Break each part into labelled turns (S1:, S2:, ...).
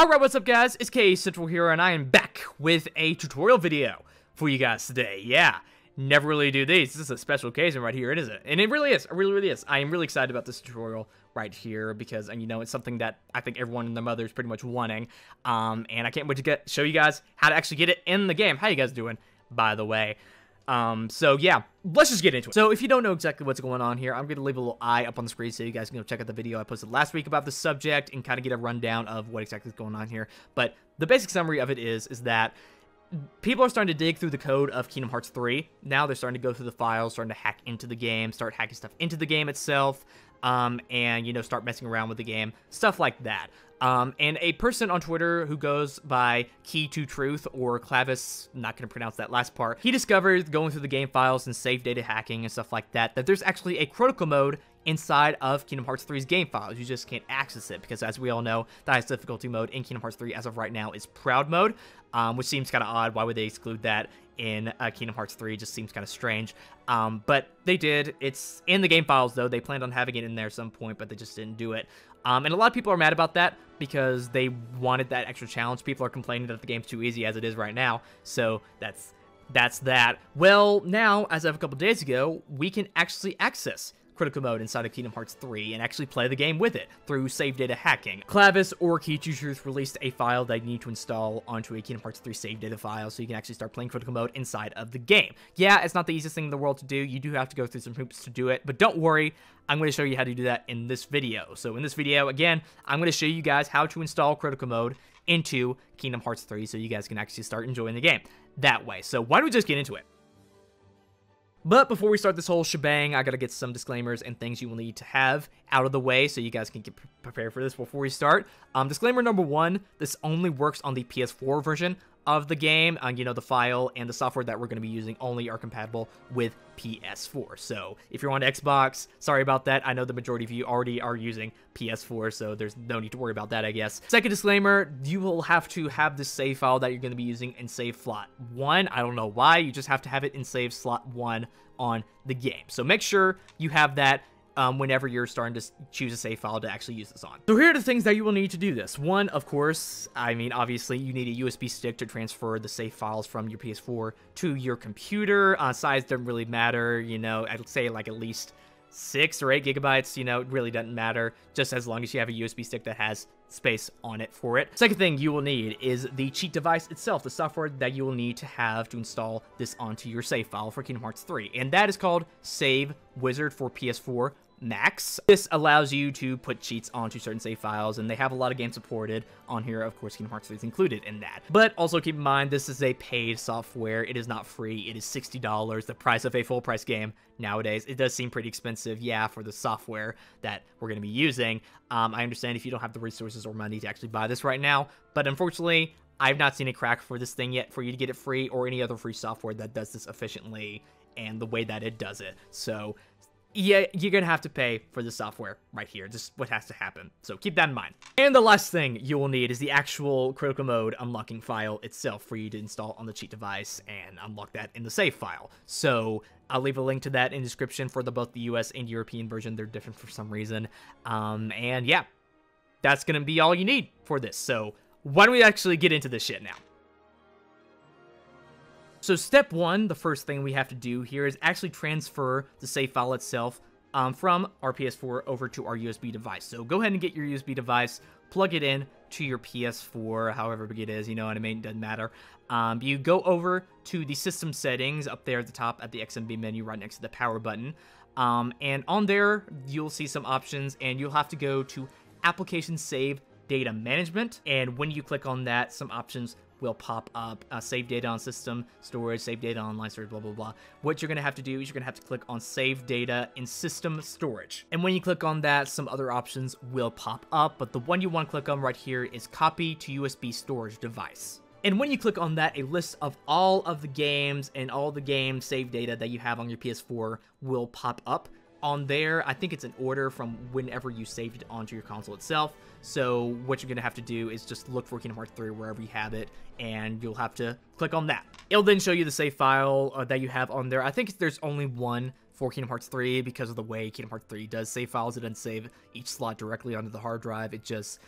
S1: Alright, what's up guys? It's K Central here, and I am back with a tutorial video for you guys today. Yeah, never really do these. This is a special occasion right here, isn't it? And it really is. It really is. I am really excited about this tutorial right here because, you know, it's something that I think everyone and their mother is pretty much wanting. And I can't wait to show you guys how to actually get it in the game. How you guys doing, by the way? So yeah, let's just get into it. So if you don't know exactly what's going on here, I'm going to leave a little eye up on the screen so you guys can go check out the video I posted last week about the subject and kind of get a rundown of what exactly is going on here. But the basic summary of it is that people are starting to dig through the code of Kingdom Hearts 3. Now they're starting to go through the files, starting to hack into the game, start hacking stuff into the game itself, and, you know, start messing around with the game, stuff like that. And a person on Twitter who goes by Key to Truth, or Clavis, not going to pronounce that last part, he discovered, going through the game files and save data hacking and stuff like that, that there's actually a critical mode inside of Kingdom Hearts 3's game files. You just can't access it, because as we all know, the highest difficulty mode in Kingdom Hearts 3 as of right now is Proud Mode, which seems kind of odd. Why would they exclude that in Kingdom Hearts 3? It just seems kind of strange. But they did. It's in the game files, though. They planned on having it in there at some point, but they just didn't do it. And a lot of people are mad about that because they wanted that extra challenge. People are complaining that the game's too easy as it is right now. So that's that. Well, now, as of a couple days ago, we can actually access critical mode inside of Kingdom Hearts 3 and actually play the game with it through save data hacking. Clavis or Key to Truth released a file that you need to install onto a Kingdom Hearts 3 save data file so you can actually start playing critical mode inside of the game. Yeah, it's not the easiest thing in the world to do. You do have to go through some hoops to do it, but don't worry, I'm going to show you how to do that in this video. So in this video, again, I'm going to show you guys how to install critical mode into Kingdom Hearts 3 so you guys can actually start enjoying the game that way. So why don't we just get into it? But before we start this whole shebang, I gotta get some disclaimers and things you will need to have out of the way so you guys can get prepared for this before we start. Disclaimer number one, this only works on the PS4 version of the game. You know, the file and the software that we're going to be using only are compatible with PS4. So if you're on Xbox, sorry about that. I know the majority of you already are using PS4, so there's no need to worry about that, I guess. Second disclaimer, you will have to have this save file that you're going to be using in save slot 1. I don't know why. You just have to have it in save slot 1 on the game. So make sure you have that whenever you're starting to choose a save file to actually use this on. So here are the things that you will need to do this. One, of course, I mean, obviously, you need a USB stick to transfer the save files from your PS4 to your computer. Size doesn't really matter, you know, I'd say like at least 6 or 8 gigabytes, you know, it really doesn't matter, just as long as you have a USB stick that has space on it for it. Second thing you will need is the cheat device itself, the software that you will need to have to install this onto your save file for Kingdom Hearts 3, and that is called Save Wizard for PS4 Max. This allows you to put cheats onto certain save files, and they have a lot of games supported on here. Of course, Kingdom Hearts 3 is included in that. But also keep in mind, this is a paid software. It is not free. It is $60, the price of a full-price game nowadays. It does seem pretty expensive, yeah, for the software that we're going to be using. I understand if you don't have the resources or money to actually buy this right now, but unfortunately, I've not seen a crack for this thing yet for you to get it free, or any other free software that does this efficiently and the way that it does it. So yeah, you're going to have to pay for the software right here. Just what has to happen. So keep that in mind. And the last thing you will need is the actual critical mode unlocking file itself for you to install on the cheat device and unlock that in the save file. So I'll leave a link to that in the description for both the US and European version. They're different for some reason. And yeah, that's going to be all you need for this. So why don't we actually get into this shit now? So step 1, the first thing we have to do here is actually transfer the save file itself from our PS4 over to our USB device. So go ahead and get your USB device, plug it in to your PS4, however big it is, you know what I mean, doesn't matter. You go over to the system settings up there at the top at the XMB menu right next to the power button. And on there, you'll see some options, and you'll have to go to Application Save Data Management. And when you click on that, some options will pop up. Save data on system storage, save data on online storage, blah, blah, blah. What you're going to have to do is you're going to have to click on save data in system storage. And when you click on that, some other options will pop up, but the one you want to click on right here is copy to USB storage device. And when you click on that, a list of all of the games and all the game save data that you have on your PS4 will pop up. On there, I think it's an order from whenever you saved it onto your console itself. So what you're going to have to do is just look for Kingdom Hearts 3 wherever you have it, and you'll have to click on that. It'll then show you the save file that you have on there. I think there's only one for Kingdom Hearts 3 because of the way Kingdom Hearts 3 does save files. It doesn't save each slot directly onto the hard drive. It just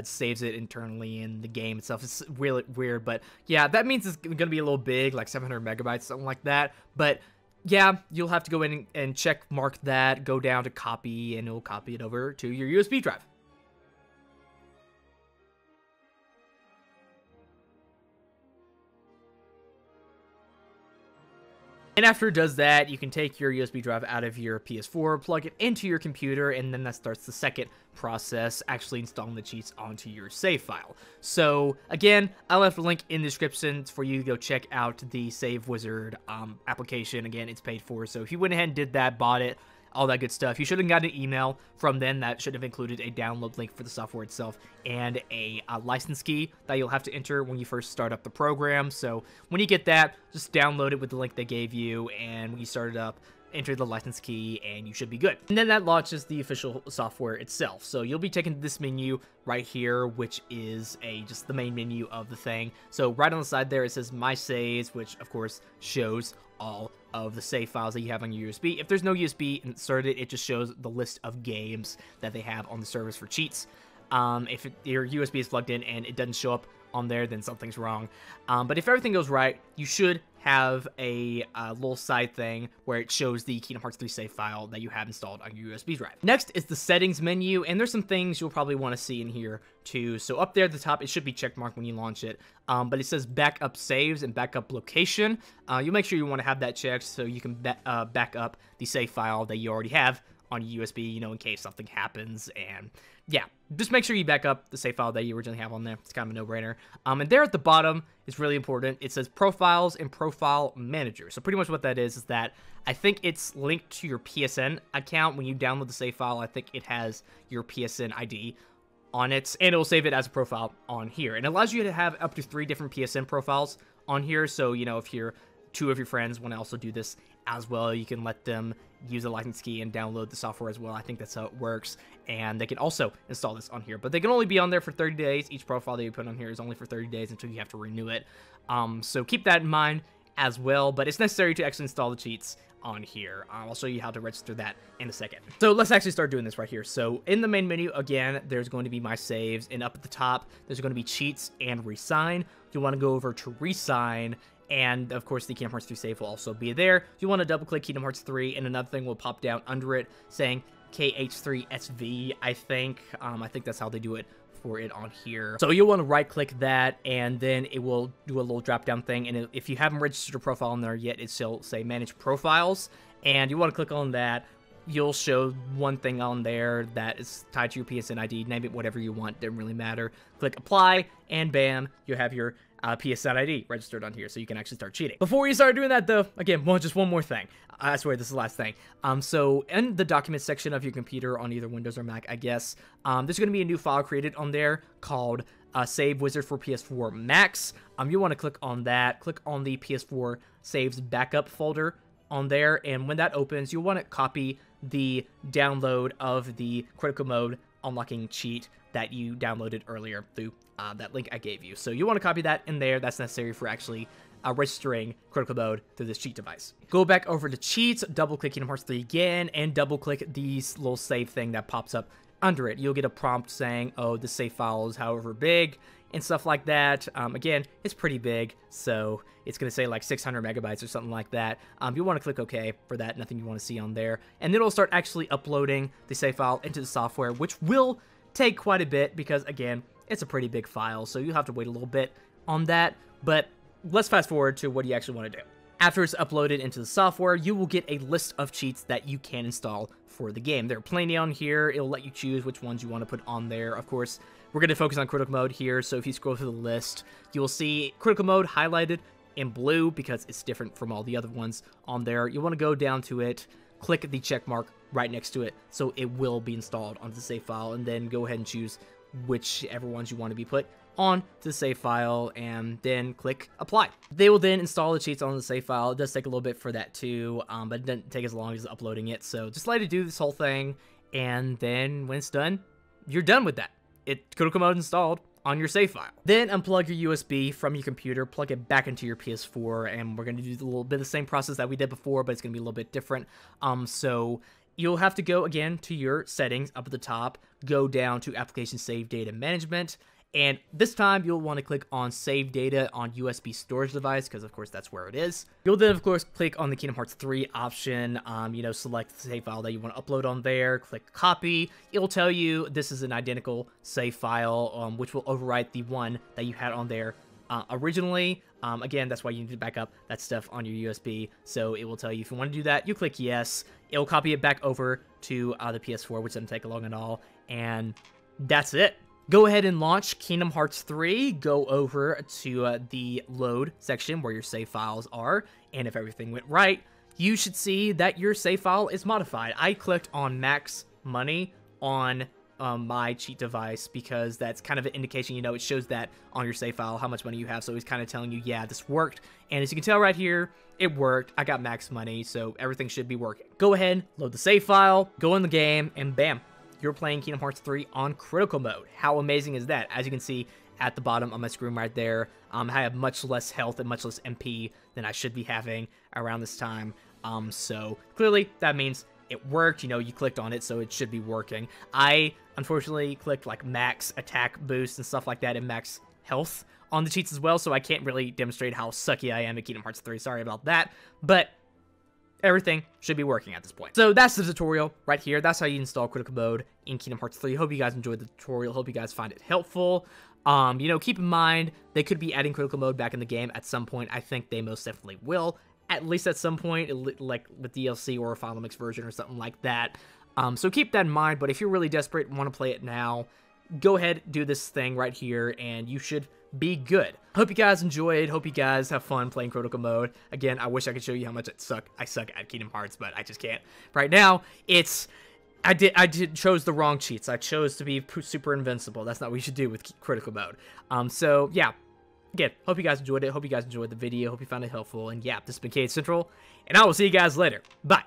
S1: saves it internally in the game itself. It's really weird, but yeah, that means it's going to be a little big, like 700 megabytes, something like that. But yeah, you'll have to go in and check mark that, go down to copy, and it'll copy it over to your USB drive. And after it does that, you can take your USB drive out of your PS4, plug it into your computer, and then that starts the second process, actually installing the cheats onto your save file. So, again, I'll have a link in the description for you to go check out the Save Wizard application. Again, it's paid for, so if you went ahead and did that, bought it, all that good stuff, you should have gotten an email from them that should have included a download link for the software itself and a license key that you'll have to enter when you first start up the program. So when you get that, just download it with the link they gave you, and when you start it up, enter the license key, and you should be good. And then that launches the official software itself. So you'll be taken to this menu right here, which is just the main menu of the thing. So right on the side there, it says My Saves, which of course shows all of the save files that you have on your USB. If there's no USB inserted, it just shows the list of games that they have on the service for cheats. If your USB is plugged in and it doesn't show up on there, then something's wrong. But if everything goes right, you should have a little side thing where it shows the Kingdom Hearts 3 save file that you have installed on your USB drive. Next is the settings menu, and there's some things you'll probably want to see in here too. So up there at the top, it should be checkmarked when you launch it, but it says backup saves and backup location. You'll make sure you want to have that checked so you can back up the save file that you already have on your USB, you know, in case something happens. And yeah, just make sure you back up the save file that you originally have on there. It's kind of a no-brainer. And there at the bottom is really important. It says Profiles and Profile Manager. So pretty much what that is that I think it's linked to your PSN account. When you download the save file, I think it has your PSN ID on it, and it'll save it as a profile on here. And it allows you to have up to 3 different PSN profiles on here. So, you know, if you're 2 of your friends want to also do this as well, you can let them use a license key and download the software as well. I think that's how it works, and they can also install this on here, but they can only be on there for 30 days. Each profile that you put on here is only for 30 days until you have to renew it. So keep that in mind as well, but it's necessary to actually install the cheats on here. I'll show you how to register that in a second. So let's actually start doing this right here. So in the main menu, again, there's going to be My Saves, and up at the top, there's going to be Cheats and Resign. You want to go over to Resign, and of course the Kingdom Hearts 3 save will also be there. You want to double click Kingdom Hearts 3, and another thing will pop down under it saying KH3SV, I think. I think that's how they do it for it on here. So you'll want to right click that, and then it will do a little drop down thing, and if you haven't registered a profile on there yet, it'll say Manage Profiles, and you want to click on that. You'll show one thing on there that is tied to your PSN ID. Name it whatever you want, doesn't really matter. Click Apply, and bam, you have your PSN ID registered on here, so you can actually start cheating. Before you start doing that, though, again, just one more thing. I swear this is the last thing. So in the documents section of your computer on either Windows or Mac, I guess, there's going to be a new file created on there called Save Wizard for PS4 Max. You want to click on that. Click on the PS4 Saves Backup folder on there, and when that opens, you'll want to copy the download of the critical mode unlocking cheat that you downloaded earlier through that link I gave you. So you want to copy that in there. That's necessary for actually registering critical mode through this cheat device. Go back over to cheats, double click Kingdom Hearts 3 again, and double click the little save thing that pops up under it. You'll get a prompt saying, oh, the save file is however big, and stuff like that. Again, it's pretty big, so it's going to say like 600 megabytes or something like that. You want to click OK for that, nothing you want to see on there. And then it'll start actually uploading the save file into the software, which will take quite a bit because, again, it's a pretty big file, so you'll have to wait a little bit on that. But let's fast forward to what you actually want to do. After it's uploaded into the software, you will get a list of cheats that you can install for the game. There are plenty on here. It'll let you choose which ones you want to put on there. Of course, we're going to focus on critical mode here, so if you scroll through the list, you will see critical mode highlighted in blue because it's different from all the other ones on there. You want to go down to it, click the check mark right next to it, so it will be installed onto the save file, and then go ahead and choose whichever ones you want to be put on to the save file, and then click Apply. They will then install the cheats on the save file. It does take a little bit for that too, but it doesn't take as long as uploading it, so just let it do this whole thing, and then when it's done, you're done with that. Critical mode installed on your save file. Then unplug your USB from your computer, plug it back into your PS4, and we're going to do a little bit of the same process that we did before, but it's going to be a little bit different. So you'll have to go again to your settings up at the top, go down to application save data management, and this time you'll want to click on save data on USB storage device, because of course that's where it is. You'll then of course click on the Kingdom Hearts 3 option, select the save file that you want to upload on there, click copy. It'll tell you this is an identical save file, which will overwrite the one that you had on there originally. Again, that's why you need to back up that stuff on your USB. So it will tell you if you want to do that, you click yes. It'll copy it back over to the PS4, which doesn't take long at all. And that's it. Go ahead and launch Kingdom Hearts 3. Go over to the load section where your save files are. And if everything went right, you should see that your save file is modified. I clicked on max money on my cheat device because that's kind of an indication, it shows that on your save file how much money you have, so it's kind of telling you, yeah, this worked. And as you can tell right here, it worked. I got max money, so everything should be working. Go ahead, load the save file, go in the game, and bam, you're playing Kingdom Hearts 3 on critical mode. How amazing is that? As you can see at the bottom of my screen right there, I have much less health and much less MP than I should be having around this time. So clearly that means it worked. You clicked on it, so it should be working. I unfortunately clicked like max attack boost and stuff like that and max health on the cheats as well, so I can't really demonstrate how sucky I am at Kingdom Hearts 3. Sorry about that, but everything should be working at this point. So that's the tutorial right here. That's how you install critical mode in Kingdom Hearts 3. Hope you guys enjoyed the tutorial. Hope you guys find it helpful. Keep in mind, they could be adding critical mode back in the game at some point. I think they most definitely will, at least at some point, like with DLC or a Final Mix version or something like that. So keep that in mind, but if you're really desperate and want to play it now, go ahead, do this thing right here, and you should be good. Hope you guys enjoyed. Hope you guys have fun playing critical mode. Again, I wish I could show you how much I suck at Kingdom Hearts, but I just can't. Right now, I chose the wrong cheats. I chose to be super invincible. That's not what you should do with critical mode. So yeah. Again, hope you guys enjoyed it. Hope you guys enjoyed the video. Hope you found it helpful. And yeah, this has been Cade Central, and I will see you guys later. Bye.